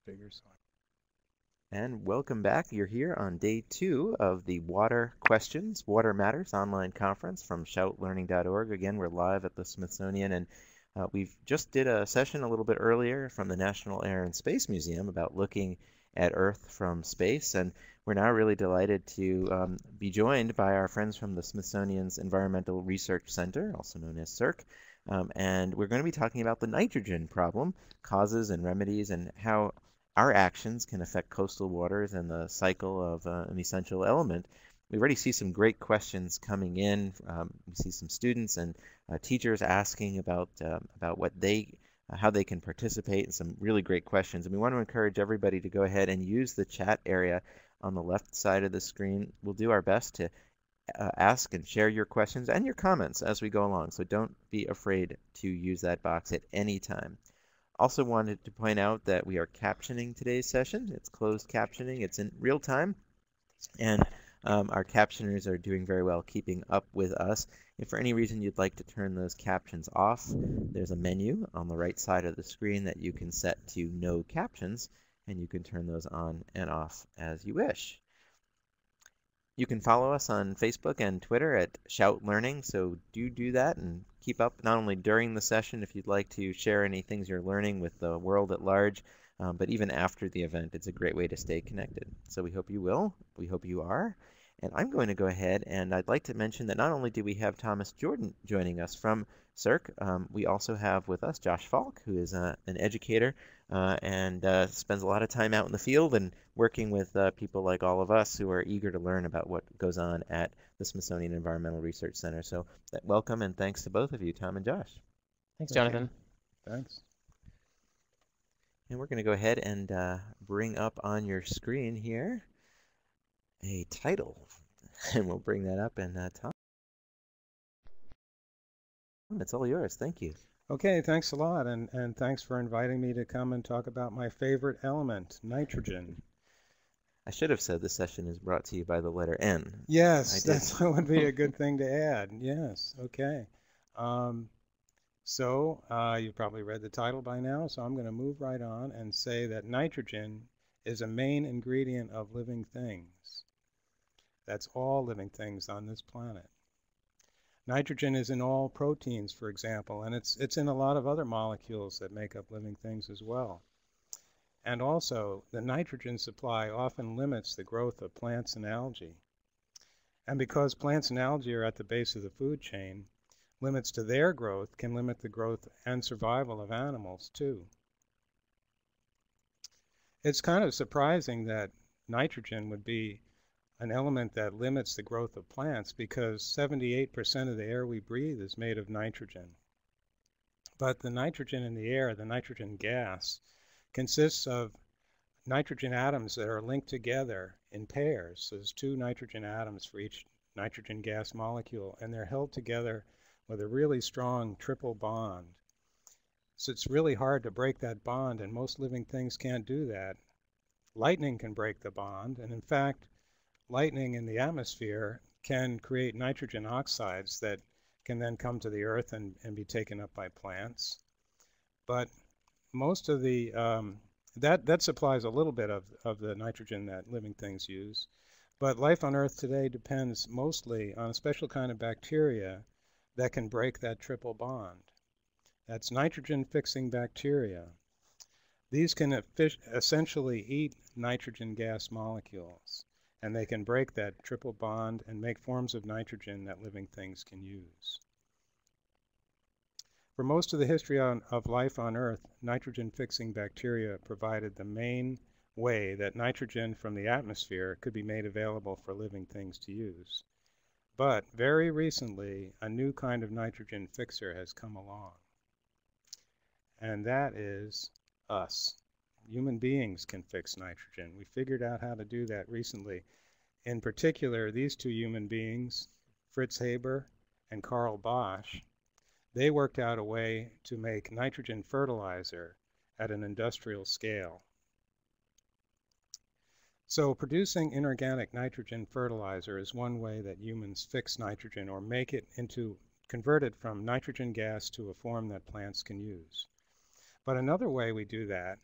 bigger soil. And welcome back. You're here on day 2 of the Water Questions, Water Matters online conference from shoutlearning.org. Again, we're live at the Smithsonian, and we've just did a session a little bit earlier from the National Air and Space Museum about looking at Earth from space, and we're now really delighted to be joined by our friends from the Smithsonian's Environmental Research Center, also known as CERC, and we're going to be talking about the nitrogen problem, causes and remedies, and how our actions can affect coastal waters and the cycle of an essential element. We already see some great questions coming in. We see some students and teachers asking about what how they can participate, and some really great questions. And we want to encourage everybody to go ahead and use the chat area on the left side of the screen. We'll do our best to ask and share your questions and your comments as we go along. So don't be afraid to use that box at any time. Also wanted to point out that we are captioning today's session. It's closed captioning. It's in real time, and our captioners are doing very well keeping up with us. If for any reason you'd like to turn those captions off, there's a menu on the right side of the screen that you can set to no captions, and you can turn those on and off as you wish. You can follow us on Facebook and Twitter at Shout Learning, so do that and keep up not only during the session if you'd like to share any things you're learning with the world at large, but even after the event. It's a great way to stay connected. So we hope you will. We hope you are. And I'm going to go ahead, and I'd like to mention that not only do we have Thomas Jordan joining us from CERC, we also have with us Josh Falk, who is an educator and spends a lot of time out in the field and working with people like all of us who are eager to learn about what goes on at the Smithsonian Environmental Research Center. So welcome and thanks to both of you, Tom and Josh. Thanks, Jonathan. Thanks. And we're going to go ahead and bring up on your screen here a title, and we'll bring that up. And Tom, it's all yours. Thank you. Okay, thanks a lot, and thanks for inviting me to come and talk about my favorite element, nitrogen. I should have said the session is brought to you by the letter N. Yes, that would be a good thing to add. Yes, okay. So you've probably read the title by now, so I'm going to move right on and say that nitrogen is a main ingredient of living things. That's all living things on this planet. Nitrogen is in all proteins, for example, and it's in a lot of other molecules that make up living things as well. And also, the nitrogen supply often limits the growth of plants and algae. And because plants and algae are at the base of the food chain, limits to their growth can limit the growth and survival of animals, too. It's kind of surprising that nitrogen would be an element that limits the growth of plants, because 78% of the air we breathe is made of nitrogen. But the nitrogen in the air, the nitrogen gas, consists of nitrogen atoms that are linked together in pairs. So there's 2 nitrogen atoms for each nitrogen gas molecule, and they're held together with a really strong triple bond. So it's really hard to break that bond, and most living things can't do that. Lightning can break the bond, and in fact, lightning in the atmosphere can create nitrogen oxides that can then come to the earth and be taken up by plants. But most of the, that supplies a little bit of the nitrogen that living things use. But life on Earth today depends mostly on a special kind of bacteria that can break that triple bond. That's nitrogen-fixing bacteria. These can essentially eat nitrogen gas molecules, and they can break that triple bond and make forms of nitrogen that living things can use. For most of the history of life on Earth, nitrogen-fixing bacteria provided the main way that nitrogen from the atmosphere could be made available for living things to use. But very recently, a new kind of nitrogen fixer has come along, and that is us. Human beings can fix nitrogen. We figured out how to do that recently. In particular, these 2 human beings, Fritz Haber and Carl Bosch, they worked out a way to make nitrogen fertilizer at an industrial scale. So producing inorganic nitrogen fertilizer is one way that humans fix nitrogen, or make it convert it from nitrogen gas to a form that plants can use. But another way we do that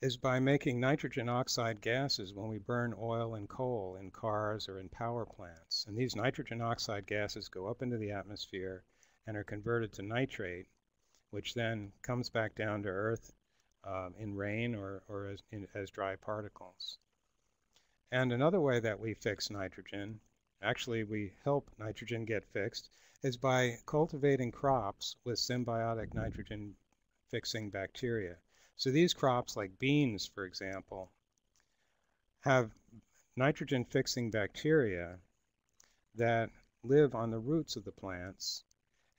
is by making nitrogen oxide gases when we burn oil and coal in cars or in power plants. And these nitrogen oxide gases go up into the atmosphere and are converted to nitrate, which then comes back down to Earth in rain or as dry particles. And another way that we fix nitrogen, actually we help nitrogen get fixed, is by cultivating crops with symbiotic nitrogen fixing bacteria. So these crops, like beans, for example, have nitrogen-fixing bacteria that live on the roots of the plants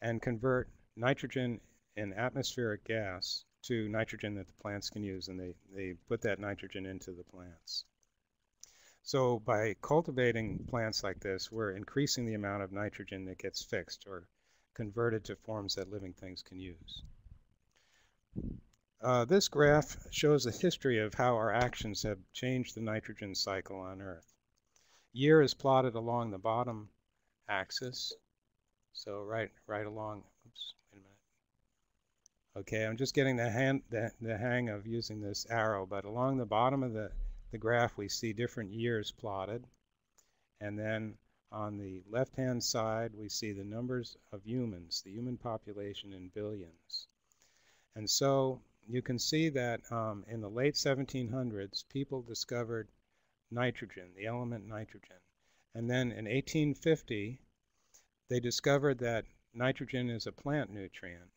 and convert nitrogen in atmospheric gas to nitrogen that the plants can use, and they put that nitrogen into the plants. So by cultivating plants like this, we're increasing the amount of nitrogen that gets fixed or converted to forms that living things can use. This graph shows a history of how our actions have changed the nitrogen cycle on Earth. Year is plotted along the bottom axis. So right along, oops, wait a minute. Okay, I'm just getting the hang of using this arrow, but along the bottom of the graph we see different years plotted. And then on the left-hand side we see the numbers of humans, the human population in billions. And so you can see that in the late 1700s, people discovered nitrogen, the element nitrogen. And then in 1850, they discovered that nitrogen is a plant nutrient.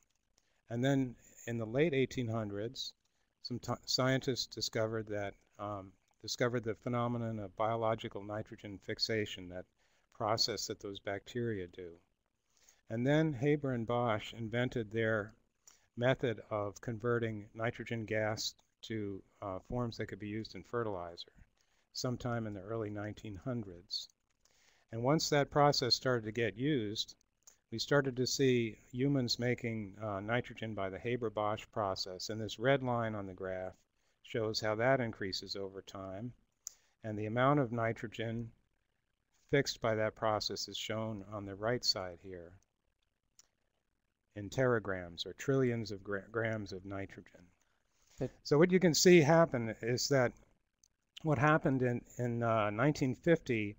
And then in the late 1800s, some scientists discovered the phenomenon of biological nitrogen fixation, that process that those bacteria do. And then Haber and Bosch invented their method of converting nitrogen gas to forms that could be used in fertilizer sometime in the early 1900s. And once that process started to get used, we started to see humans making nitrogen by the Haber-Bosch process. And this red line on the graph shows how that increases over time. And the amount of nitrogen fixed by that process is shown on the right side here in teragrams, or trillions of grams of nitrogen. So what you can see happen is that what happened in 1950,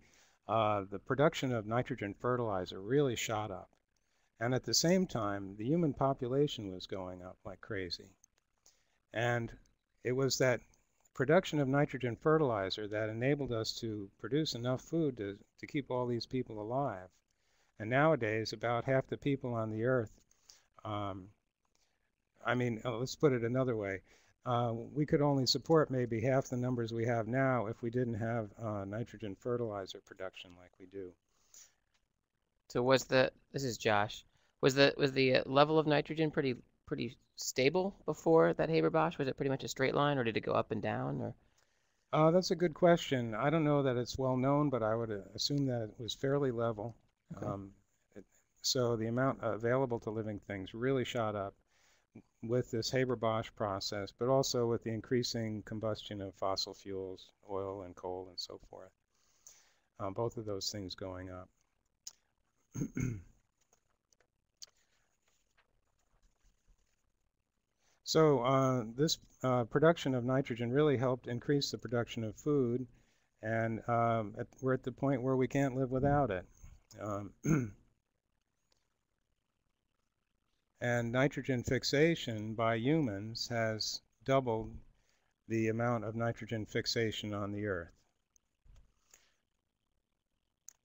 the production of nitrogen fertilizer really shot up. And at the same time, the human population was going up like crazy. And it was that production of nitrogen fertilizer that enabled us to produce enough food to keep all these people alive. And nowadays, about half the people on the Earth, let's put it another way. We could only support maybe half the numbers we have now if we didn't have nitrogen fertilizer production like we do. So this is Josh, was the level of nitrogen pretty stable before that Haber-Bosch? Was it pretty much a straight line, or did it go up and down? Or that's a good question. I don't know that it's well known, but I would assume that it was fairly level. Okay. So the amount available to living things really shot up with this Haber-Bosch process, but also with the increasing combustion of fossil fuels, oil and coal and so forth. Both of those things going up. So this production of nitrogen really helped increase the production of food, and we're at the point where we can't live without it. And nitrogen fixation by humans has doubled the amount of nitrogen fixation on the Earth.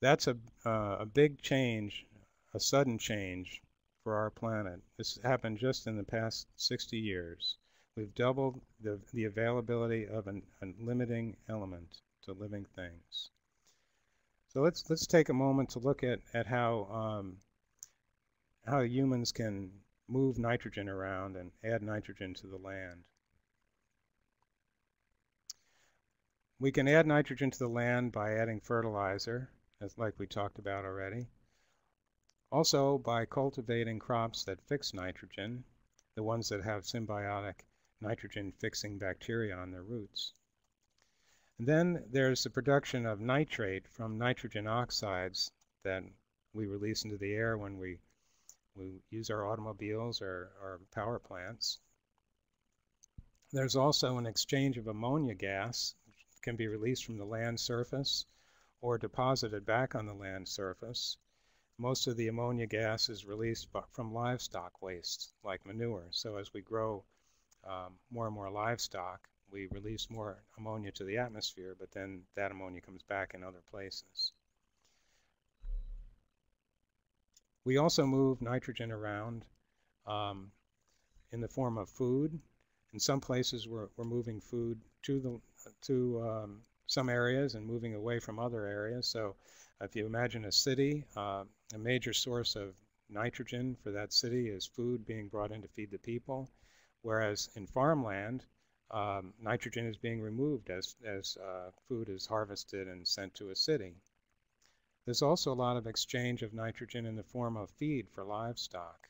That's a big change, a sudden change for our planet. This happened just in the past 60 years. We've doubled the availability of a limiting element to living things. So let's take a moment to look at how humans can move nitrogen around and add nitrogen to the land. We can add nitrogen to the land by adding fertilizer, as like we talked about already. Also by cultivating crops that fix nitrogen, the ones that have symbiotic nitrogen-fixing bacteria on their roots. And then there's the production of nitrate from nitrogen oxides that we release into the air when we use our automobiles or our power plants. There's also an exchange of ammonia gas, which can be released from the land surface or deposited back on the land surface. Most of the ammonia gas is released from livestock waste, like manure. So as we grow more and more livestock, we release more ammonia to the atmosphere, but then that ammonia comes back in other places. We also move nitrogen around in the form of food. In some places, we're moving food to some areas and moving away from other areas. So if you imagine a city, a major source of nitrogen for that city is food being brought in to feed the people, whereas in farmland, nitrogen is being removed as food is harvested and sent to a city. There's also a lot of exchange of nitrogen in the form of feed for livestock.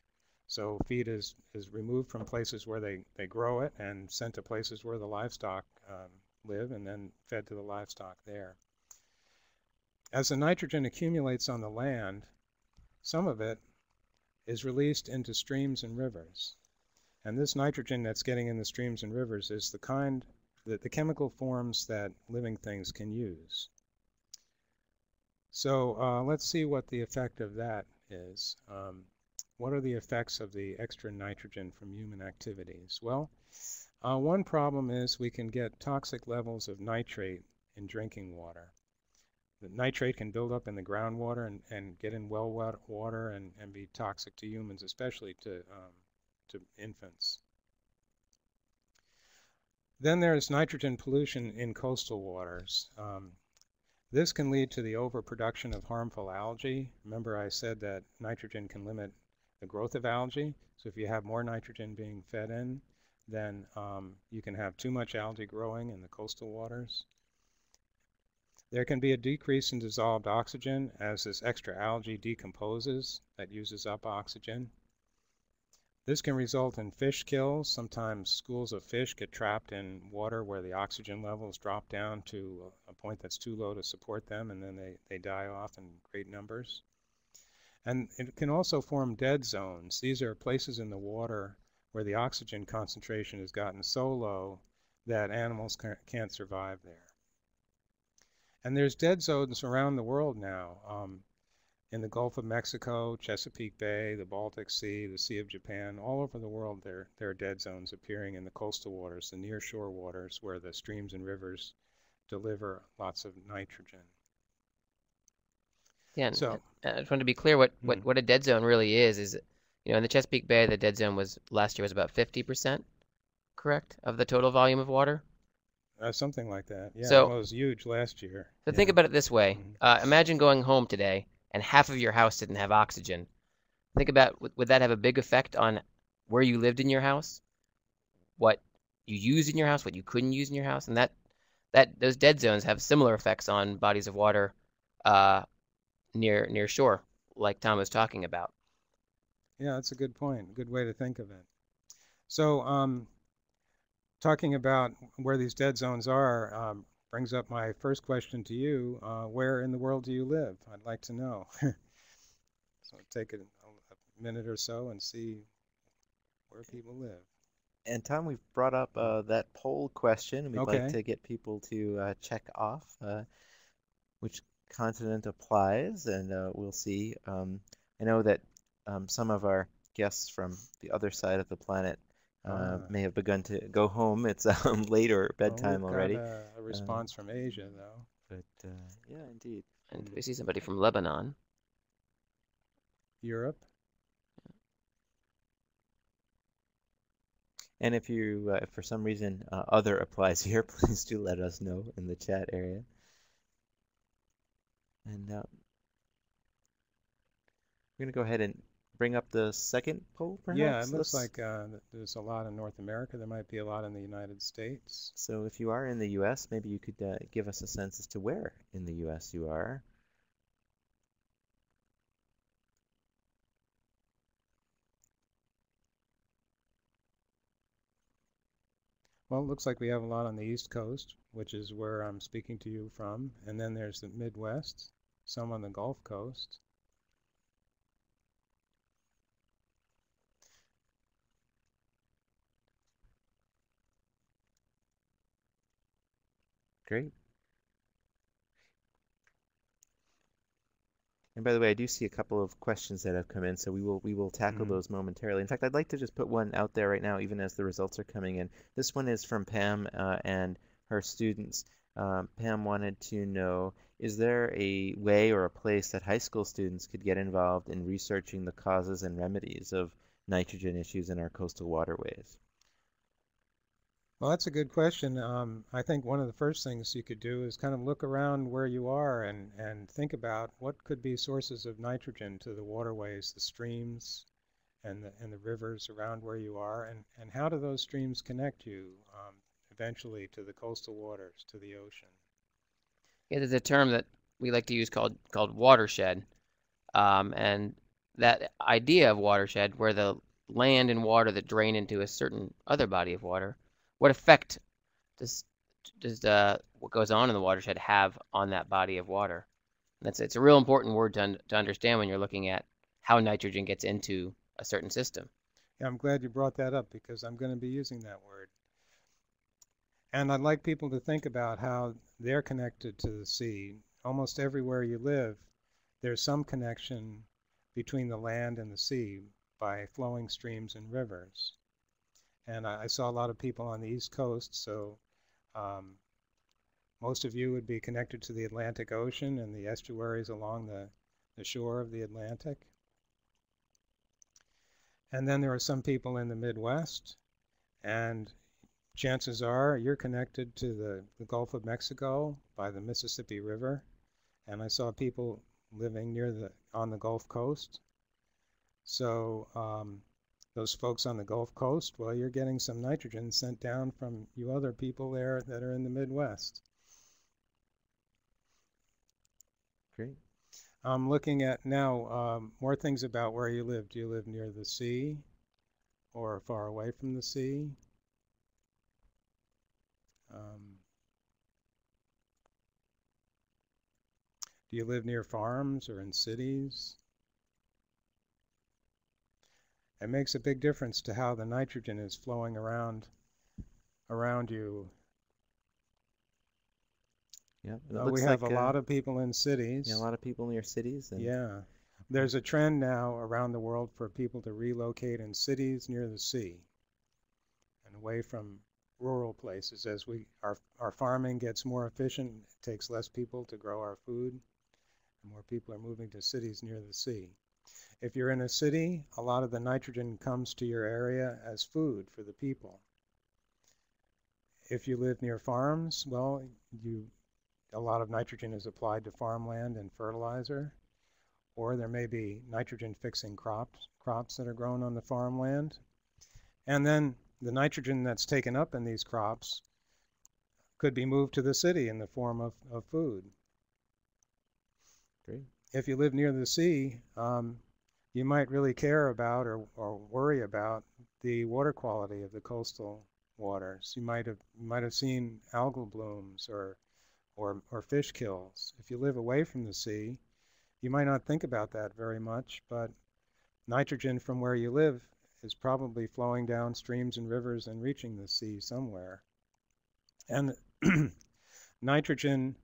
So feed is removed from places where they grow it and sent to places where the livestock live and then fed to the livestock there. As the nitrogen accumulates on the land, some of it is released into streams and rivers. And this nitrogen that's getting in the streams and rivers is the kind that the chemical forms that living things can use. So let's see what the effect of that is. What are the effects of the extra nitrogen from human activities? Well, one problem is we can get toxic levels of nitrate in drinking water. The nitrate can build up in the groundwater and get in well water and be toxic to humans, especially to infants. Then there's nitrogen pollution in coastal waters. This can lead to the overproduction of harmful algae. Remember I said that nitrogen can limit the growth of algae. So if you have more nitrogen being fed in, then you can have too much algae growing in the coastal waters. There can be a decrease in dissolved oxygen as this extra algae decomposes. That uses up oxygen. This can result in fish kills. Sometimes schools of fish get trapped in water where the oxygen levels drop down to a point that's too low to support them, and then they die off in great numbers. And it can also form dead zones. These are places in the water where the oxygen concentration has gotten so low that animals can't survive there. And there's dead zones around the world now. In the Gulf of Mexico, Chesapeake Bay, the Baltic Sea, the Sea of Japan, all over the world there are dead zones appearing in the coastal waters, the nearshore waters where the streams and rivers deliver lots of nitrogen. Yeah, so I just wanted to be clear what a dead zone really is, you know, in the Chesapeake Bay, the dead zone was last year was about 50%, correct, of the total volume of water? Something like that. Yeah, So, it was huge last year. So think about it this way. Imagine going home today and half of your house didn't have oxygen. Think about, would that have a big effect on where you lived in your house? What you used in your house, what you couldn't use in your house? And those dead zones have similar effects on bodies of water near shore, like Tom was talking about. Yeah, that's a good point. Good way to think of it. So talking about where these dead zones are brings up my first question to you. Where in the world do you live? I'd like to know. So take a minute or so and see where people live. And Tom, we've brought up that poll question. We'd Okay. like to get people to check off which continent applies, and we'll see. I know that some of our guests from the other side of the planet may have begun to go home. It's later bedtime already. We've got a response from Asia, though. But yeah, indeed. And we see somebody from Lebanon. Europe. And if you, if for some reason other applies here, please do let us know in the chat area. And we're going to go ahead and bring up the second poll, perhaps? Yeah, it looks like there's a lot in North America. There might be a lot in the United States. So if you are in the U.S., maybe you could give us a sense as to where in the U.S. you are. Well, it looks like we have a lot on the East Coast, which is where I'm speaking to you from. And then there's the Midwest, some on the Gulf Coast. Great. And by the way, I do see a couple of questions that have come in, so we will tackle those momentarily. In fact, I'd like to just put one out there right now, even as the results are coming in. This one is from Pam and her students. Pam wanted to know, is there a way or a place that high school students could get involved in researching the causes and remedies of nitrogen issues in our coastal waterways? Well, that's a good question. I think one of the first things you could do is kind of look around where you are and think about what could be sources of nitrogen to the waterways, the streams, and the rivers around where you are, and how do those streams connect you eventually to the coastal waters, to the ocean. Yeah, there's a term that we like to use called watershed, and that idea of watershed, where the land and water that drain into a certain other body of water, what effect does what goes on in the watershed have on that body of water? It's a real important word to understand when you're looking at how nitrogen gets into a certain system. Yeah, I'm glad you brought that up because I'm going to be using that word. And I'd like people to think about how they're connected to the sea. Almost everywhere you live, there's some connection between the land and the sea by flowing streams and rivers. And I saw a lot of people on the East Coast, so most of you would be connected to the Atlantic Ocean and the estuaries along the shore of the Atlantic. And then there are some people in the Midwest, and chances are you're connected to the Gulf of Mexico by the Mississippi River. And I saw people living on the Gulf Coast. So those folks on the Gulf Coast, well, you're getting some nitrogen sent down from you other people there that are in the Midwest. Great. I'm looking at now more things about where you live. Do you live near the sea or far away from the sea? Do you live near farms or in cities? It makes a big difference to how the nitrogen is flowing around you. Yeah, We have a lot of people in cities. Yeah, a lot of people near cities. And yeah. There's a trend now around the world for people to relocate in cities near the sea and away from rural places. As our farming gets more efficient, it takes less people to grow our food, and more people are moving to cities near the sea. If you're in a city, a lot of the nitrogen comes to your area as food for the people. If you live near farms, well, a lot of nitrogen is applied to farmland and fertilizer, or there may be nitrogen-fixing crops that are grown on the farmland. And then the nitrogen that's taken up in these crops could be moved to the city in the form of food. Great. If you live near the sea, you might really care about or worry about the water quality of the coastal waters. You might have seen algal blooms or fish kills. If you live away from the sea, you might not think about that very much, but nitrogen from where you live is probably flowing down streams and rivers and reaching the sea somewhere. And nitrogen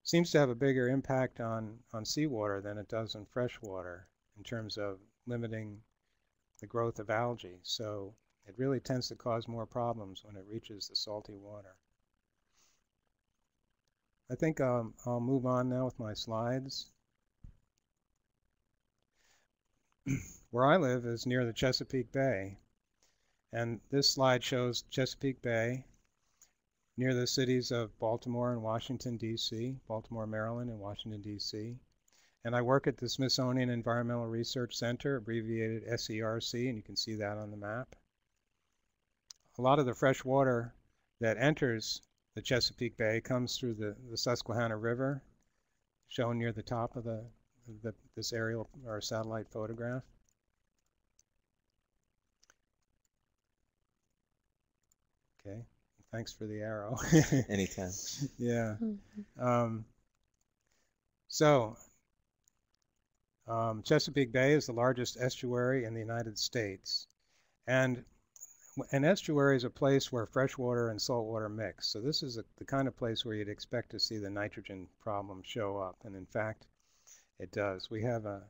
seems to have a bigger impact on seawater than it does on fresh water in terms of limiting the growth of algae. So it really tends to cause more problems when it reaches the salty water. I think I'll move on now with my slides. Where I live is near the Chesapeake Bay. And this slide shows Chesapeake Bay near the cities of Baltimore and Washington, D.C., Baltimore, Maryland, and Washington, D.C. And I work at the Smithsonian Environmental Research Center, abbreviated SERC, and you can see that on the map. A lot of the fresh water that enters the Chesapeake Bay comes through the Susquehanna River, shown near the top of this aerial or satellite photograph. Okay, thanks for the arrow. Anytime. Yeah. Chesapeake Bay is the largest estuary in the United States. And an estuary is a place where freshwater and saltwater mix. So this is the kind of place where you'd expect to see the nitrogen problem show up. And in fact, it does. We have a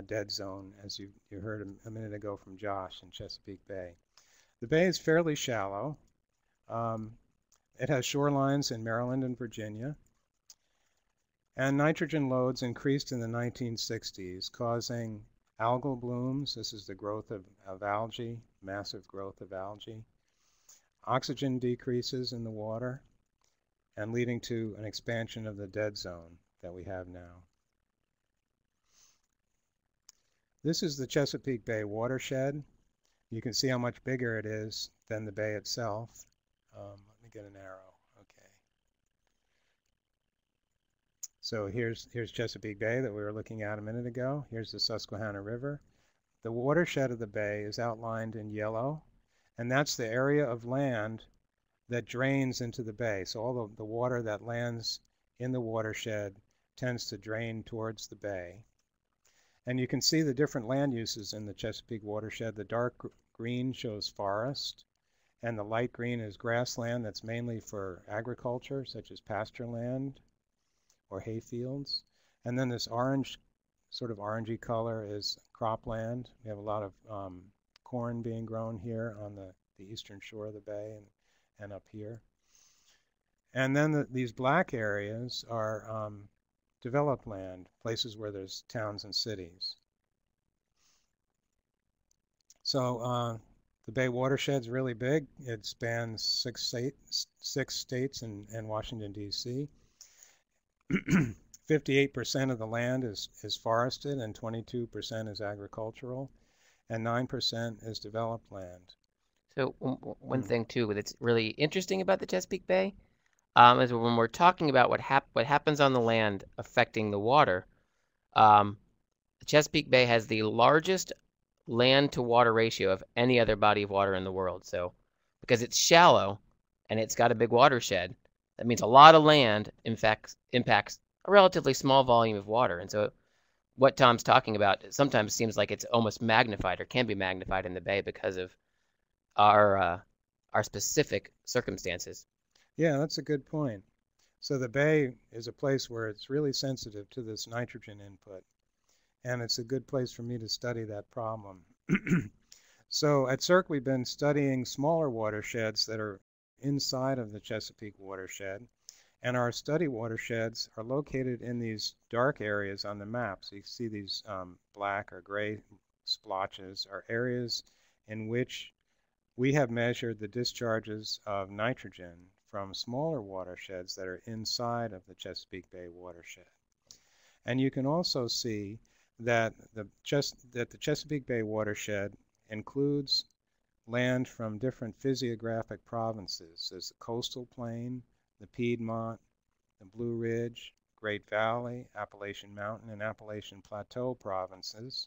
dead zone, as you heard a minute ago from Josh in Chesapeake Bay. The bay is fairly shallow. It has shorelines in Maryland and Virginia. And nitrogen loads increased in the 1960s, causing algal blooms. This is the growth of algae, massive growth of algae. Oxygen decreases in the water, and leading to an expansion of the dead zone that we have now. This is the Chesapeake Bay Watershed. You can see how much bigger it is than the bay itself. Let me get an arrow. Okay. So here's Chesapeake Bay that we were looking at a minute ago. Here's the Susquehanna River. The watershed of the bay is outlined in yellow, and that's the area of land that drains into the bay. So all the water that lands in the watershed tends to drain towards the bay. And you can see the different land uses in the Chesapeake watershed. The dark green shows forest, and the light green is grassland that's mainly for agriculture, such as pasture land or hay fields. And then this orange, sort of orangey color, is cropland. We have a lot of corn being grown here on the eastern shore of the bay and up here. And then these black areas are developed land, places where there's towns and cities. So the Bay watershed's really big. It spans six states and Washington, D.C. 58% of the land is forested, and 22% is agricultural, and 9% is developed land. So one thing too that's really interesting about the Chesapeake Bay is when we're talking about what happens on the land affecting the water, the Chesapeake Bay has the largest land to water ratio of any other body of water in the world. So because it's shallow and it's got a big watershed, that means a lot of land impacts a relatively small volume of water. And so what Tom's talking about sometimes seems like it's almost magnified or can be magnified in the bay because of our specific circumstances. Yeah, that's a good point. So the bay is a place where it's really sensitive to this nitrogen input, and it's a good place for me to study that problem. So at CERC, we've been studying smaller watersheds that are inside of the Chesapeake watershed, and our study watersheds are located in these dark areas on the map. So you see these black or gray splotches are areas in which we have measured the discharges of nitrogen from smaller watersheds that are inside of the Chesapeake Bay watershed. And you can also see that the Chesapeake Bay watershed includes land from different physiographic provinces. There's the coastal plain, the Piedmont, the Blue Ridge, Great Valley, Appalachian Mountain, and Appalachian Plateau provinces.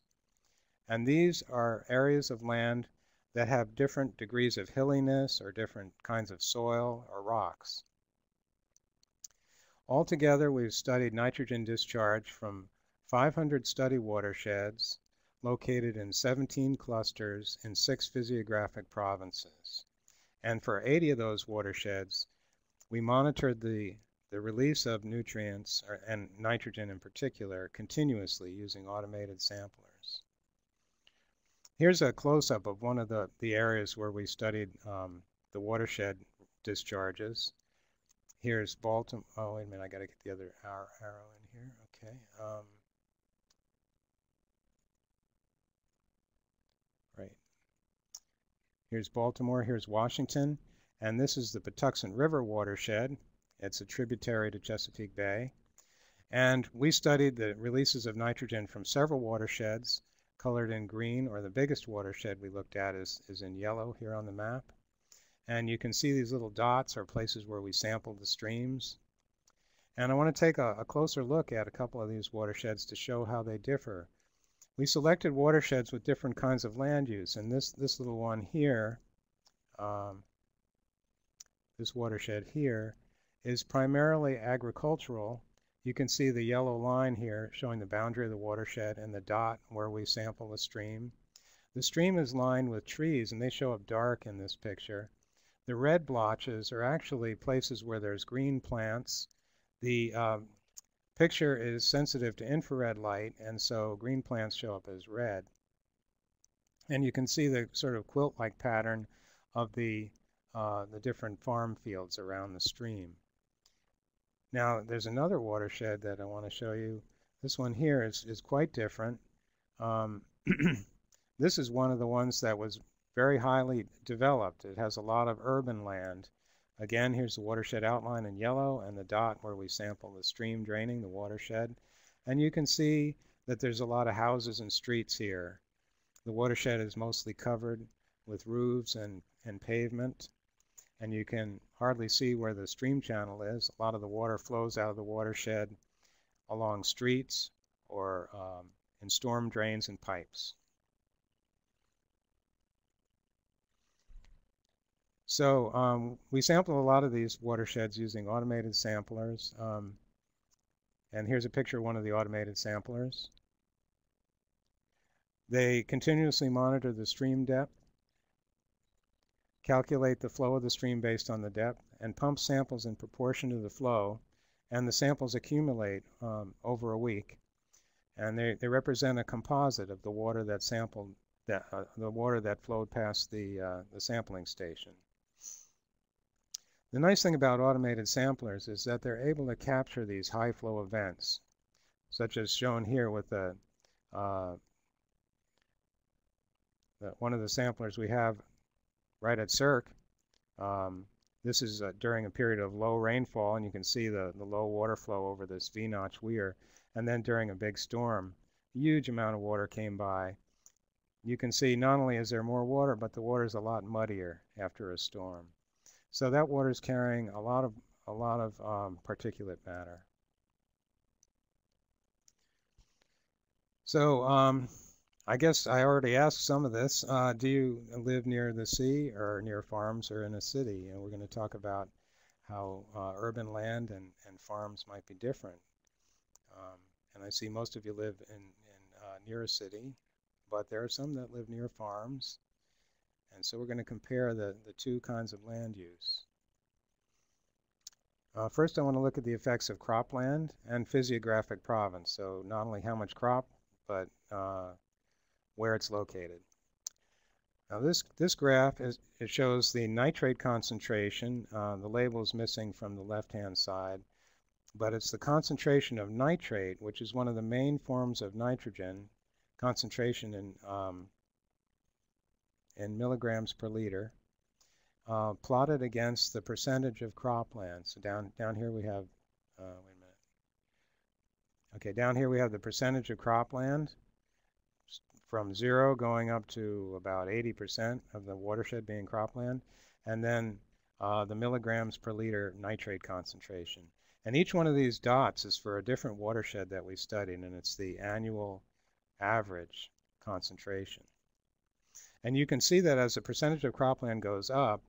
And these are areas of land that have different degrees of hilliness or different kinds of soil or rocks. Altogether, we've studied nitrogen discharge from 500 study watersheds located in 17 clusters in 6 physiographic provinces. And for 80 of those watersheds, we monitored the release of nutrients, and nitrogen in particular, continuously using automated samplers. Here's a close-up of one of the areas where we studied the watershed discharges. Here's Baltimore. Oh, wait a minute, I got to get the other arrow in here. Okay. Right. Here's Baltimore, here's Washington, and this is the Patuxent River watershed. It's a tributary to Chesapeake Bay. And we studied the releases of nitrogen from several watersheds, colored in green, or the biggest watershed we looked at is in yellow here on the map. And you can see these little dots are places where we sampled the streams. And I want to take a closer look at a couple of these watersheds to show how they differ. We selected watersheds with different kinds of land use, and this little one here, this watershed here, is primarily agricultural. You can see the yellow line here showing the boundary of the watershed and the dot where we sample the stream. The stream is lined with trees, and they show up dark in this picture. The red blotches are actually places where there's green plants. The picture is sensitive to infrared light, and so green plants show up as red. And you can see the sort of quilt-like pattern of the different farm fields around the stream. Now, there's another watershed that I want to show you. This one here is quite different. This is one of the ones that was very highly developed. It has a lot of urban land. Again, here's the watershed outline in yellow and the dot where we sample the stream draining the watershed. And you can see that there's a lot of houses and streets here. The watershed is mostly covered with roofs and pavement, and you can hardly see where the stream channel is. A lot of the water flows out of the watershed along streets or in storm drains and pipes. So we sample a lot of these watersheds using automated samplers. And here's a picture of one of the automated samplers. They continuously monitor the stream depth, calculate the flow of the stream based on the depth, and pump samples in proportion to the flow. And the samples accumulate over a week. And they represent a composite of the water that sampled, the water that flowed past the sampling station. The nice thing about automated samplers is that they're able to capture these high flow events, such as shown here with one of the samplers we have right at Cirque. This is during a period of low rainfall, and you can see the low water flow over this V-notch weir. And then during a big storm, a huge amount of water came by. You can see not only is there more water, but the water is a lot muddier after a storm. So that water is carrying a lot of particulate matter. So I guess I already asked some of this. Do you live near the sea or near farms or in a city? And we're going to talk about how urban land and farms might be different. And I see most of you live near a city, but there are some that live near farms. And so we're going to compare the two kinds of land use. First, I want to look at the effects of cropland and physiographic province. So not only how much crop, but where it's located. Now this graph it shows the nitrate concentration. The label is missing from the left-hand side, but it's the concentration of nitrate, which is one of the main forms of nitrogen, concentration in milligrams per liter, plotted against the percentage of cropland. So down here we have, wait a minute. Okay, down here we have the percentage of cropland from 0 going up to about 80% of the watershed being cropland, and then the milligrams per liter nitrate concentration. And each one of these dots is for a different watershed that we studied, and it's the annual average concentration. And you can see that as the percentage of cropland goes up,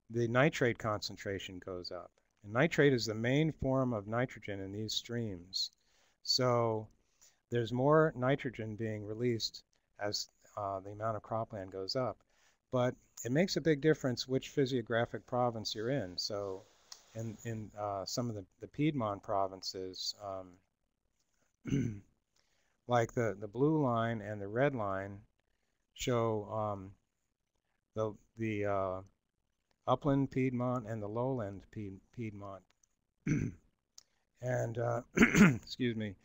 the nitrate concentration goes up. And nitrate is the main form of nitrogen in these streams. So there's more nitrogen being released as the amount of cropland goes up. But it makes a big difference which physiographic province you're in. So in some of the Piedmont provinces, like the blue line and the red line show the upland Piedmont and the lowland Piedmont. And excuse me,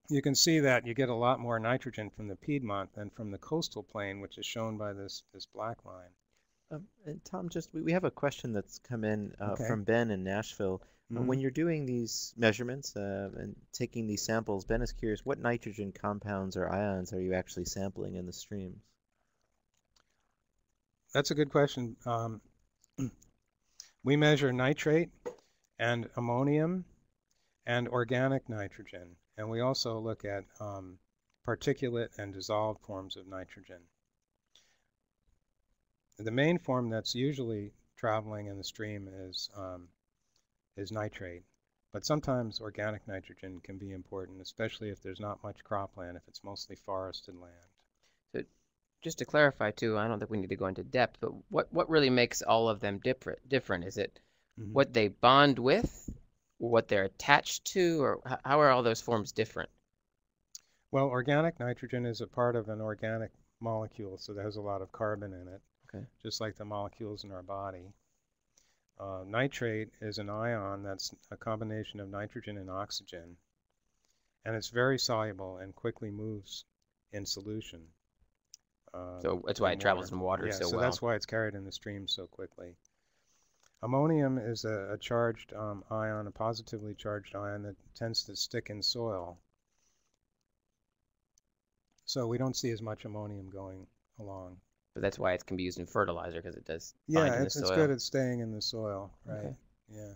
you can see that you get a lot more nitrogen from the Piedmont than from the coastal plain, which is shown by this black line. And Tom, we have a question that's come in Okay. from Ben in Nashville. When you're doing these measurements and taking these samples, Ben is curious, what nitrogen compounds or ions are you actually sampling in the streams? That's a good question. We measure nitrate and ammonium and organic nitrogen. And we also look at particulate and dissolved forms of nitrogen. The main form that's usually traveling in the stream is nitrate. But sometimes organic nitrogen can be important, especially if there's not much cropland, if it's mostly forested land. So just to clarify too, I don't think we need to go into depth, but what really makes all of them different? Is it Hmm. what they bond with, or what they're attached to, or how are all those forms different? Well, organic nitrogen is a part of an organic molecule, so that has a lot of carbon in it, Okay. just like the molecules in our body. Nitrate is an ion that's a combination of nitrogen and oxygen, and it's very soluble and quickly moves in solution So that's why in it travels water. in water Yeah, so so well. that's why it's carried in the stream so quickly. Ammonium is a charged ion, a positively charged ion that tends to stick in soil. So we don't see as much ammonium going along. But that's why it can be used in fertilizer because it does bind Yeah, in the it's good soil. at staying in the soil, right? Okay. Yeah.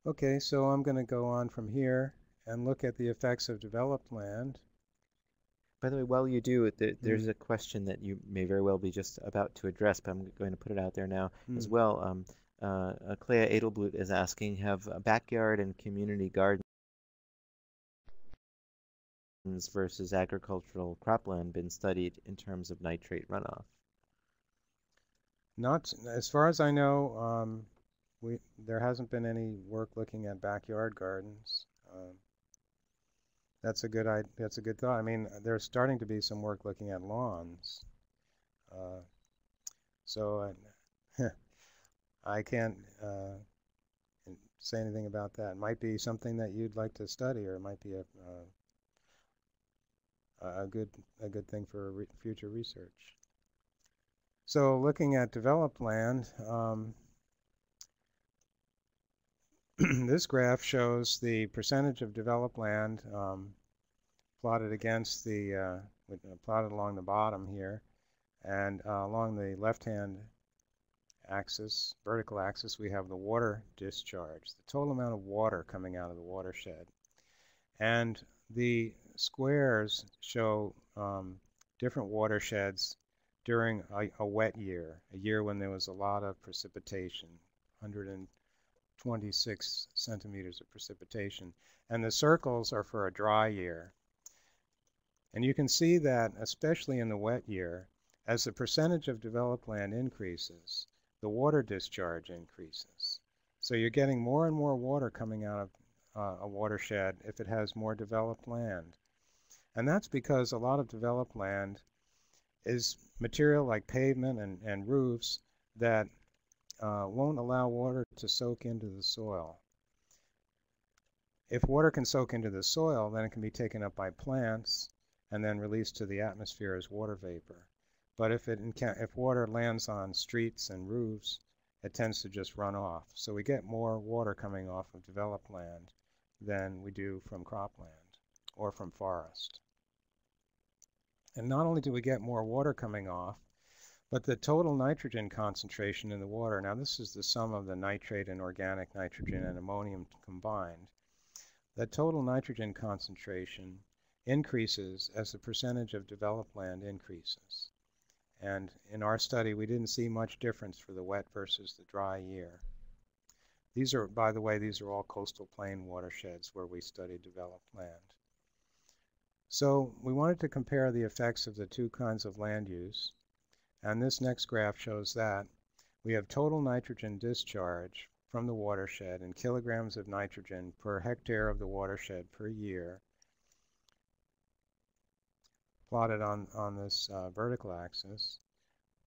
Okay, so I'm going to go on from here and look at the effects of developed land. By the way, while you do, there's Mm. a question that you may very well be just about to address, but I'm going to put it out there now as Mm. well. Clea Edelblut is asking, have backyard and community gardens versus agricultural cropland been studied in terms of nitrate runoff? Not, as far as I know, there hasn't been any work looking at backyard gardens. That's a good thought. I mean, there's starting to be some work looking at lawns. Uh, so I can't say anything about that. It might be something that you'd like to study, or it might be a good thing for future research. So looking at developed land, this graph shows the percentage of developed land plotted against the plotted along the bottom here, and along the left-hand axis, vertical axis, we have the water discharge, the total amount of water coming out of the watershed. And the squares show different watersheds during a wet year, a year when there was a lot of precipitation, 126 centimeters of precipitation. And the circles are for a dry year. And you can see that, especially in the wet year, as the percentage of developed land increases, the water discharge increases. So you're getting more and more water coming out of a watershed if it has more developed land. And that's because a lot of developed land is material like pavement and roofs that won't allow water to soak into the soil. If water can soak into the soil, then it can be taken up by plants and then released to the atmosphere as water vapor. But if water lands on streets and roofs, it tends to just run off. So we get more water coming off of developed land than we do from cropland or from forest. And not only do we get more water coming off, but the total nitrogen concentration in the water, now this is the sum of the nitrate and organic nitrogen and ammonium combined, the total nitrogen concentration increases as the percentage of developed land increases. And in our study, we didn't see much difference for the wet versus the dry year. These are, by the way, these are all coastal plain watersheds where we studied developed land. So we wanted to compare the effects of the two kinds of land use. And this next graph shows that. We have total nitrogen discharge from the watershed in kilograms of nitrogen per hectare of the watershed per year, plotted on this vertical axis,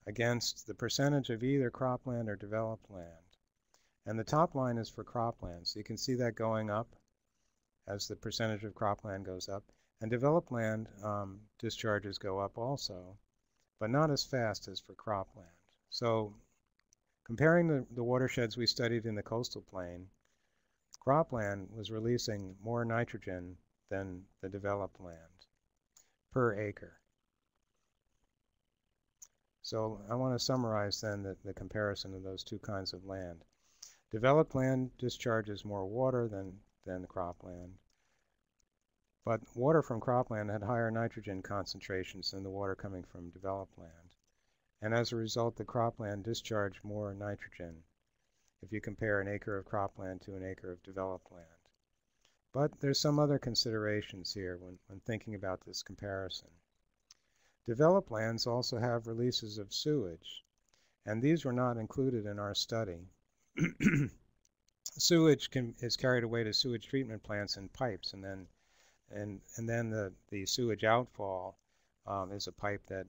against the percentage of either cropland or developed land. And the top line is for cropland, so you can see that going up as the percentage of cropland goes up. And developed land discharges go up also, but not as fast as for cropland. So comparing the watersheds we studied in the coastal plain, cropland was releasing more nitrogen than the developed land per acre. So I want to summarize then the comparison of those two kinds of land. Developed land discharges more water than cropland, but water from cropland had higher nitrogen concentrations than the water coming from developed land. And as a result, the cropland discharged more nitrogen if you compare an acre of cropland to an acre of developed land. But there's some other considerations here when thinking about this comparison. Developed lands also have releases of sewage, and these were not included in our study. Sewage is carried away to sewage treatment plants in pipes, and then the sewage outfall is a pipe that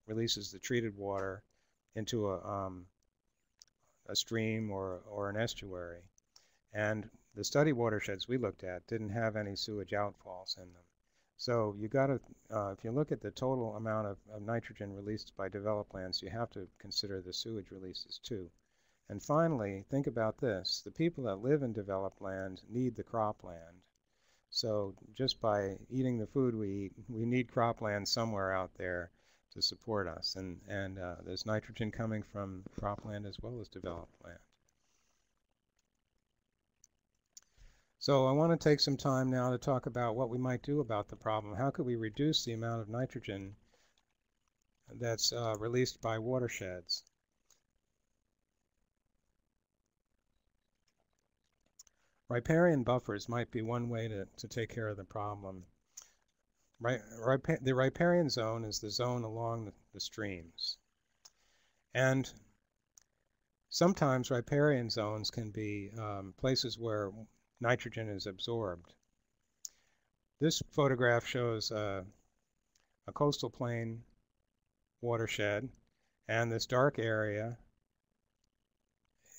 releases the treated water into a stream or an estuary. And the study watersheds we looked at didn't have any sewage outfalls in them. So you got to, if you look at the total amount of nitrogen released by developed lands, you have to consider the sewage releases too. And finally, think about this. The people that live in developed land need the cropland. So just by eating the food we eat, we need cropland somewhere out there to support us. And there's nitrogen coming from cropland as well as developed land. So I want to take some time now to talk about what we might do about the problem. How could we reduce the amount of nitrogen that's released by watersheds? Riparian buffers might be one way to take care of the problem. The riparian zone is the zone along the streams. And sometimes riparian zones can be places where nitrogen is absorbed. This photograph shows a coastal plain watershed, and this dark area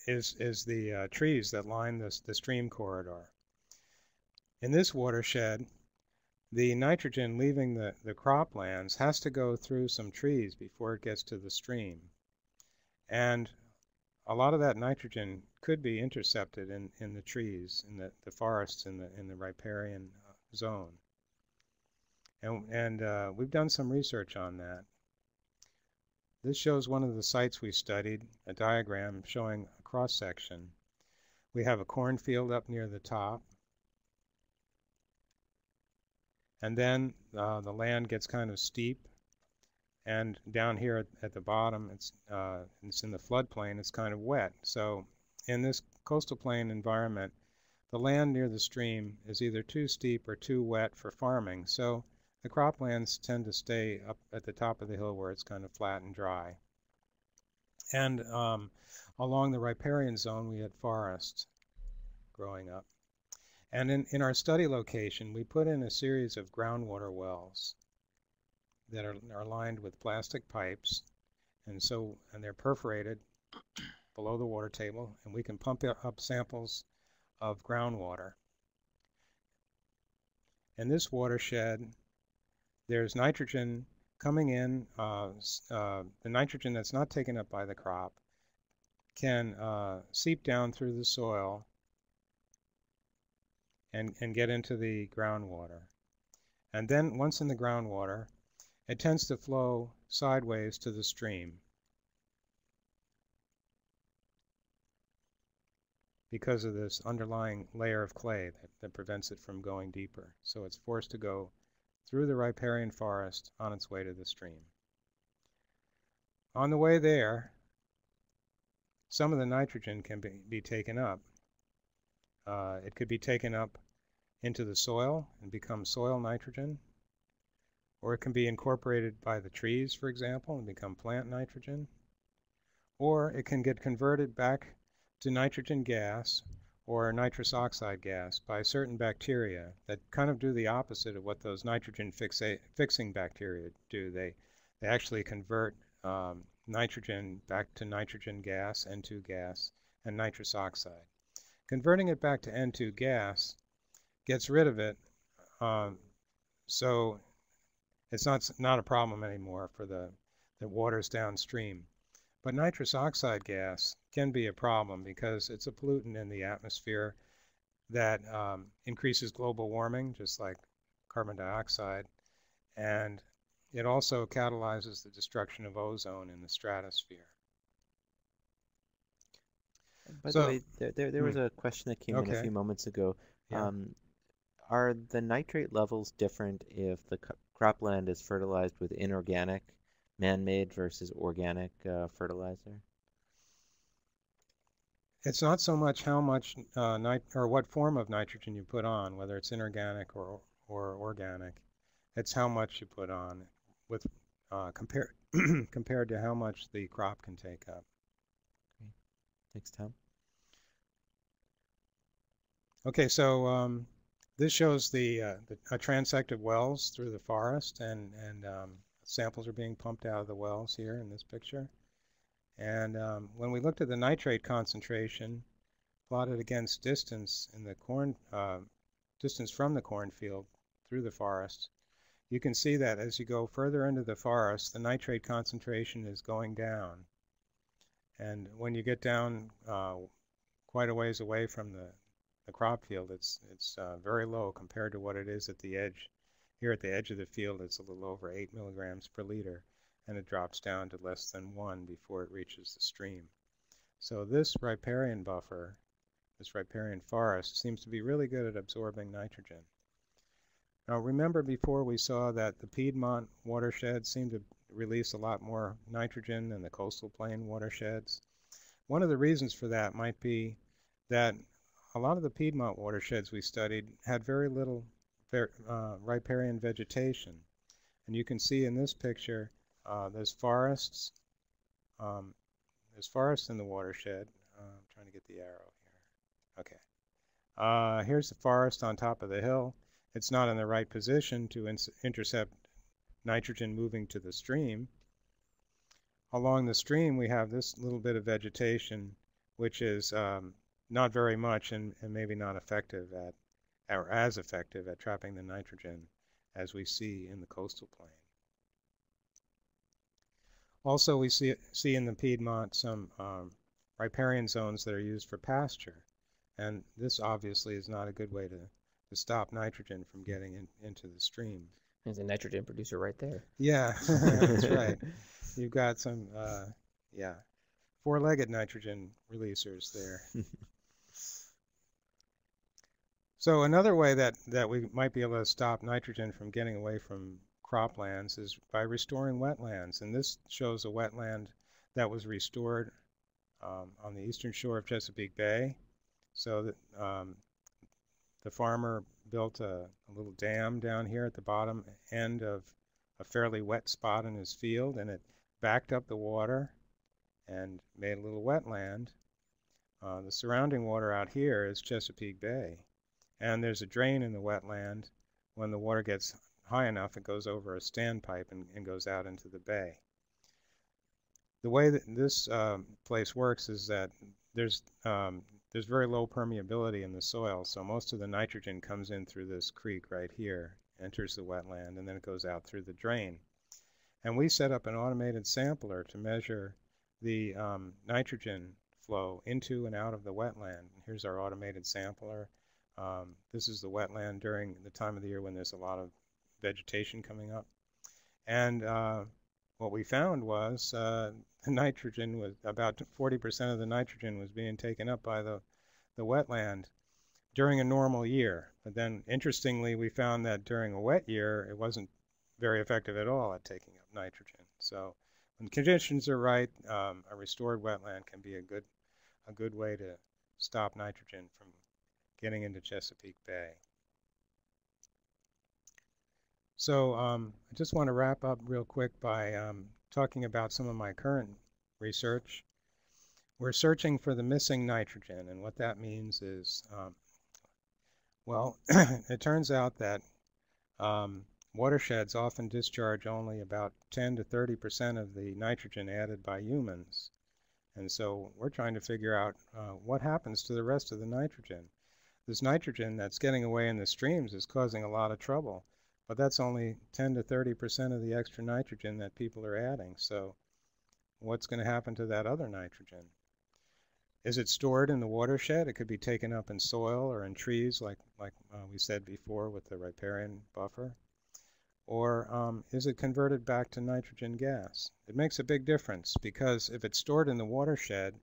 is the trees that line the stream corridor. In this watershed, the nitrogen leaving the croplands has to go through some trees before it gets to the stream. And a lot of that nitrogen could be intercepted in the trees, in the forests in the riparian zone. And we've done some research on that. This shows one of the sites we studied, a diagram showing a cross-section. We have a cornfield up near the top. And then the land gets kind of steep. And down here at the bottom, it's in the floodplain, it's kind of wet. So in this coastal plain environment, the land near the stream is either too steep or too wet for farming. So the croplands tend to stay up at the top of the hill where it's kind of flat and dry. And along the riparian zone, we had forests growing up. And in our study location, we put in a series of groundwater wells that are lined with plastic pipes, and they're perforated below the water table, and we can pump up samples of groundwater. In this watershed, there's nitrogen coming in. The nitrogen that's not taken up by the crop can seep down through the soil and get into the groundwater. And then once in the groundwater, it tends to flow sideways to the stream because of this underlying layer of clay that prevents it from going deeper. So it's forced to go through the riparian forest on its way to the stream. On the way there, some of the nitrogen can be taken up. It could be taken up into the soil and become soil nitrogen, or it can be incorporated by the trees, for example, and become plant nitrogen, or it can get converted back to nitrogen gas or nitrous oxide gas by certain bacteria that kind of do the opposite of what those nitrogen fixing bacteria do. They actually convert nitrogen back to nitrogen gas, N2 gas, and nitrous oxide. Converting it back to N2 gas gets rid of it, so it's not a problem anymore for the waters downstream. But nitrous oxide gas can be a problem because it's a pollutant in the atmosphere that increases global warming, just like carbon dioxide, and it also catalyzes the destruction of ozone in the stratosphere. By the way, there was a question that came in a few moments ago. Yeah. Are the nitrate levels different if the cropland is fertilized with inorganic, man-made versus organic fertilizer? It's not so much how much or what form of nitrogen you put on, whether it's inorganic or organic. It's how much you put on. with compared to how much the crop can take up. Okay. Thanks, Tom. Okay, so this shows the transected wells through the forest, and samples are being pumped out of the wells here in this picture. And when we looked at the nitrate concentration plotted against distance in the distance from the cornfield through the forest, you can see that as you go further into the forest, the nitrate concentration is going down. And when you get down quite a ways away from the crop field, it's very low compared to what it is at the edge. Here at the edge of the field, it's a little over 8 milligrams per liter, and it drops down to less than 1 before it reaches the stream. So this riparian buffer, this riparian forest, seems to be really good at absorbing nitrogen. Now remember before we saw that the Piedmont watershed seemed to release a lot more nitrogen than the coastal plain watersheds. One of the reasons for that might be that a lot of the Piedmont watersheds we studied had very little riparian vegetation. And you can see in this picture there's forests in the watershed. I'm trying to get the arrow here. Okay. Here's the forest on top of the hill. It's not in the right position to intercept nitrogen moving to the stream. Along the stream we have this little bit of vegetation, which is not very much and maybe not effective or as effective at trapping the nitrogen as we see in the coastal plain. Also, we see in the Piedmont some riparian zones that are used for pasture, and this obviously is not a good way to stop nitrogen from getting into the stream. There's a nitrogen producer right there. Yeah, that's right. You've got some, four-legged nitrogen releasers there. So another way that we might be able to stop nitrogen from getting away from croplands is by restoring wetlands. And this shows a wetland that was restored on the eastern shore of Chesapeake Bay. So that the farmer built a little dam down here at the bottom end of a fairly wet spot in his field, and it backed up the water and made a little wetland. The surrounding water out here is Chesapeake Bay, and there's a drain in the wetland. When the water gets high enough, it goes over a standpipe and goes out into the bay. The way that this place works is that there's very low permeability in the soil, so most of the nitrogen comes in through this creek right here, enters the wetland, and then it goes out through the drain. And we set up an automated sampler to measure the nitrogen flow into and out of the wetland. Here's our automated sampler. This is the wetland during the time of the year when there's a lot of vegetation coming up. And what we found was the nitrogen was about 40% of the nitrogen was being taken up by the wetland during a normal year. But then interestingly, we found that during a wet year, it wasn't very effective at all at taking up nitrogen. So when conditions are right, a restored wetland can be a good way to stop nitrogen from getting into Chesapeake Bay. So I just want to wrap up real quick by talking about some of my current research. We're searching for the missing nitrogen, and what that means is, well, it turns out that watersheds often discharge only about 10 to 30% of the nitrogen added by humans. And so we're trying to figure out what happens to the rest of the nitrogen. This nitrogen that's getting away in the streams is causing a lot of trouble, but that's only 10 to 30% of the extra nitrogen that people are adding. So what's going to happen to that other nitrogen? Is it stored in the watershed? It could be taken up in soil or in trees, like we said before with the riparian buffer. Or is it converted back to nitrogen gas? It makes a big difference, because if it's stored in the watershed,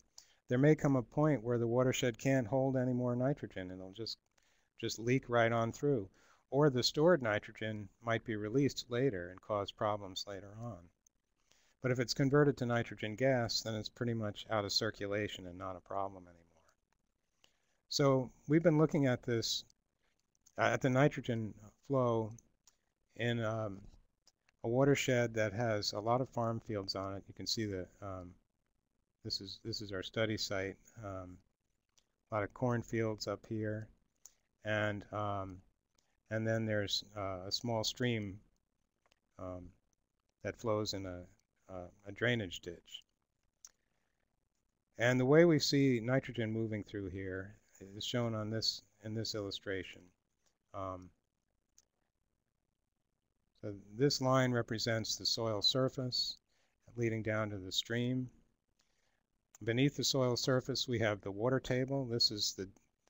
there may come a point where the watershed can't hold any more nitrogen, and it'll just leak right on through. Or the stored nitrogen might be released later and cause problems later on. But if it's converted to nitrogen gas, then it's pretty much out of circulation and not a problem anymore. So we've been looking at this, at the nitrogen flow in a watershed that has a lot of farm fields on it. You can see that this is our study site. A lot of cornfields up here, and then there's a small stream that flows in a drainage ditch. And the way we see nitrogen moving through here is shown on in this illustration. So this line represents the soil surface leading down to the stream. Beneath the soil surface, we have the water table. This is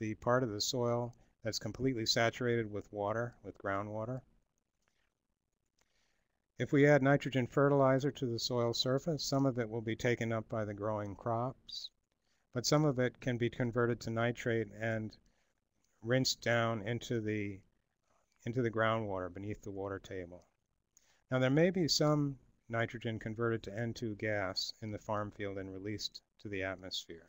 the part of the soil that's completely saturated with water, with groundwater. If we add nitrogen fertilizer to the soil surface, some of it will be taken up by the growing crops, but some of it can be converted to nitrate and rinsed down into the groundwater beneath the water table. Now there may be some nitrogen converted to N2 gas in the farm field and released to the atmosphere.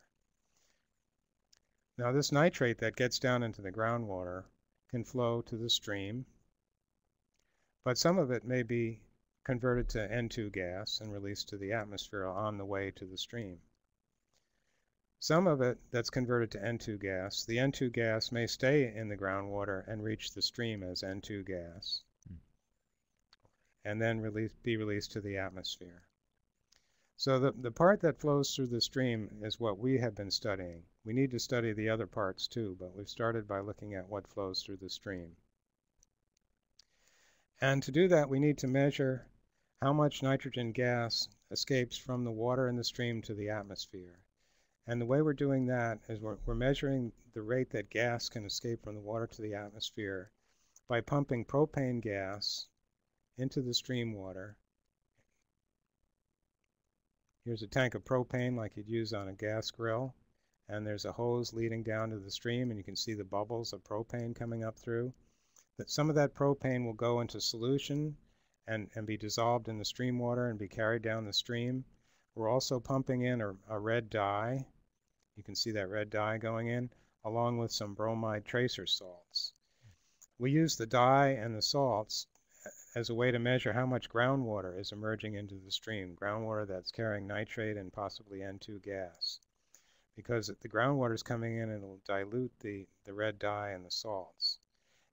Now this nitrate that gets down into the groundwater can flow to the stream, but some of it may be converted to N2 gas and released to the atmosphere on the way to the stream. Some of it that's converted to N2 gas, the N2 gas may stay in the groundwater and reach the stream as N2 gas, and then be released to the atmosphere. So the part that flows through the stream is what we have been studying. We need to study the other parts too, but we've started by looking at what flows through the stream. And to do that, we need to measure how much nitrogen gas escapes from the water in the stream to the atmosphere. And the way we're doing that is we're measuring the rate that gas can escape from the water to the atmosphere by pumping propane gas into the stream water. Here's a tank of propane like you'd use on a gas grill, and there's a hose leading down to the stream, and you can see the bubbles of propane coming up through. Some of that propane will go into solution and be dissolved in the stream water and be carried down the stream. We're also pumping in a red dye. You can see that red dye going in, along with some bromide tracer salts. We use the dye and the salts as a way to measure how much groundwater is emerging into the stream, groundwater that's carrying nitrate and possibly N2 gas. Because the groundwater is coming in, it'll dilute the red dye and the salts.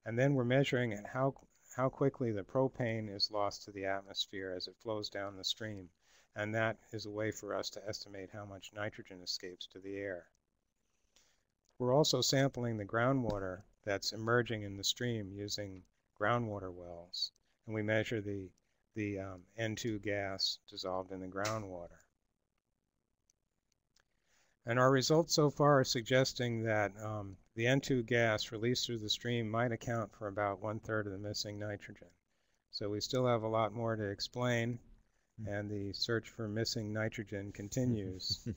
And then we're measuring how quickly the propane is lost to the atmosphere as it flows down the stream. And that is a way for us to estimate how much nitrogen escapes to the air. We're also sampling the groundwater that's emerging in the stream using groundwater wells. And we measure the N2 gas dissolved in the groundwater. And our results so far are suggesting that the N2 gas released through the stream might account for about 1/3 of the missing nitrogen. So we still have a lot more to explain, and the search for missing nitrogen continues.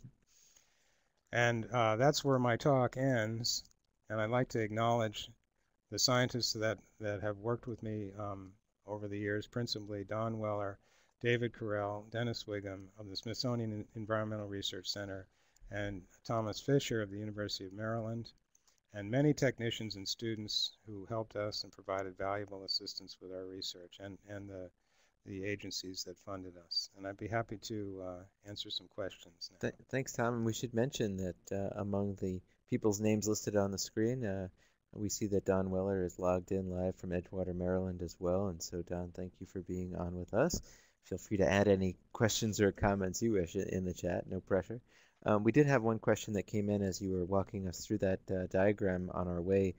And that's where my talk ends. And I'd like to acknowledge the scientists that have worked with me over the years, principally Don Weller, David Carell, Dennis Wiggum of the Smithsonian Environmental Research Center, and Thomas Fisher of the University of Maryland, and many technicians and students who helped us and provided valuable assistance with our research, and the agencies that funded us. And I'd be happy to answer some questions now. Thanks, Tom. And we should mention that among the people's names listed on the screen, we see that Don Weller is logged in live from Edgewater, Maryland as well. And so, Don, thank you for being on with us. Feel free to add any questions or comments you wish in the chat. No pressure. We did have one question that came in as you were walking us through that diagram on our way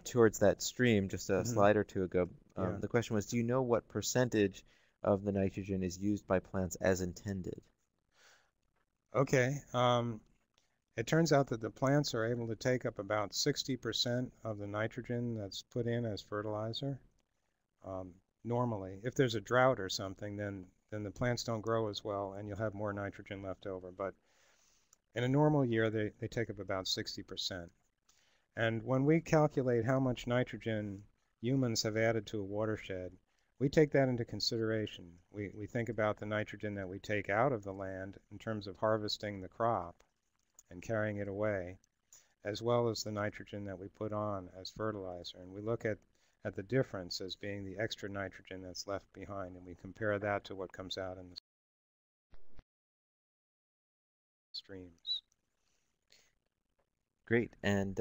towards that stream just a slide or two ago. The question was, do you know what percentage of the nitrogen is used by plants as intended? Okay. It turns out that the plants are able to take up about 60% of the nitrogen that's put in as fertilizer. Normally, if there's a drought or something, then the plants don't grow as well, and you'll have more nitrogen left over. But in a normal year, they take up about 60%. And when we calculate how much nitrogen humans have added to a watershed, we take that into consideration. We think about the nitrogen that we take out of the land in terms of harvesting the crop and carrying it away, as well as the nitrogen that we put on as fertilizer. And we look at at the difference as being the extra nitrogen that's left behind, and we compare that to what comes out in the streams. Great. And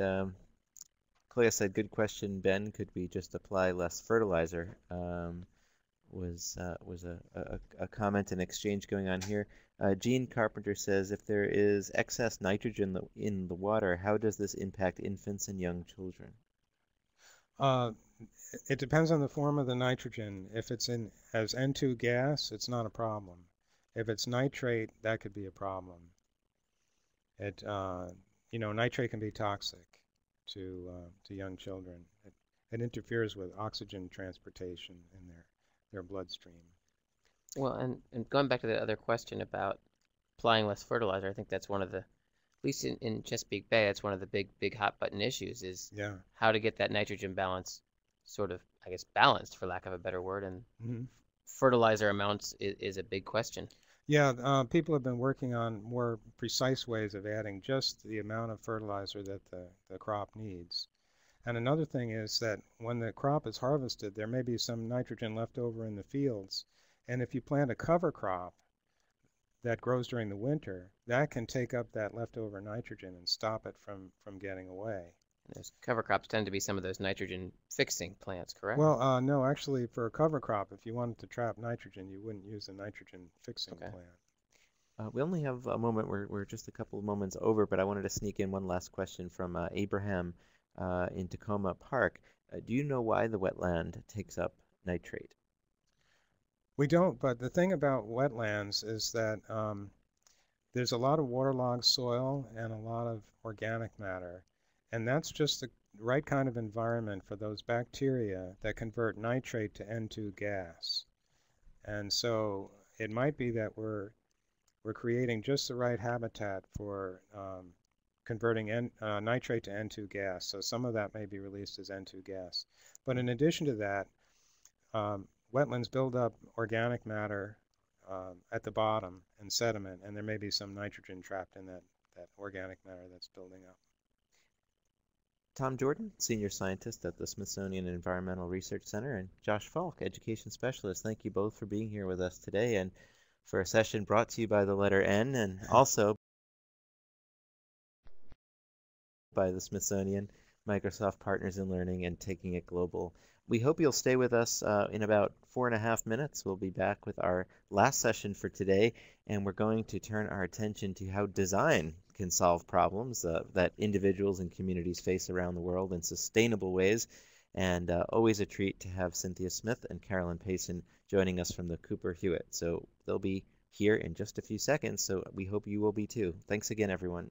Clea said, good question, Ben. Could we just apply less fertilizer? Was a comment and exchange going on here. Gene Carpenter says, if there is excess nitrogen in the water, how does this impact infants and young children? It depends on the form of the nitrogen. If it's in as N2 gas, it's not a problem. If it's nitrate, that could be a problem. Nitrate can be toxic to young children. It interferes with oxygen transportation in their bloodstream. Well, and going back to the other question about applying less fertilizer, I think that's one of the, at least in Chesapeake Bay, it's one of the big hot button issues is how to get that nitrogen balance sort of, I guess, balanced, for lack of a better word, and fertilizer amounts is a big question. Yeah, people have been working on more precise ways of adding just the amount of fertilizer that the crop needs. And another thing is that when the crop is harvested, there may be some nitrogen left over in the fields. And if you plant a cover crop that grows during the winter, that can take up that leftover nitrogen and stop it from getting away. Those cover crops tend to be some of those nitrogen fixing plants, correct? Well, no, actually, for a cover crop, if you wanted to trap nitrogen, you wouldn't use a nitrogen fixing plant. We only have a moment. We're just a couple of moments over, but I wanted to sneak in one last question from Abraham in Tacoma Park. Do you know why the wetland takes up nitrate? We don't, but the thing about wetlands is that there's a lot of waterlogged soil and a lot of organic matter, and that's just the right kind of environment for those bacteria that convert nitrate to N2 gas. And so it might be that we're creating just the right habitat for converting nitrate to N2 gas. So some of that may be released as N2 gas. But in addition to that, wetlands build up organic matter at the bottom and sediment, and there may be some nitrogen trapped in that organic matter that's building up. Tom Jordan, Senior Scientist at the Smithsonian Environmental Research Center, and Josh Falk, Education Specialist. Thank you both for being here with us today and for a session brought to you by the letter N and also by the Smithsonian, Microsoft Partners in Learning, and Taking It Global. We hope you'll stay with us in about 4.5 minutes. We'll be back with our last session for today, and we're going to turn our attention to how design can solve problems that individuals and communities face around the world in sustainable ways. And always a treat to have Cynthia Smith and Carolyn Payson joining us from the Cooper Hewitt. So they'll be here in just a few seconds, so we hope you will be too. Thanks again, everyone.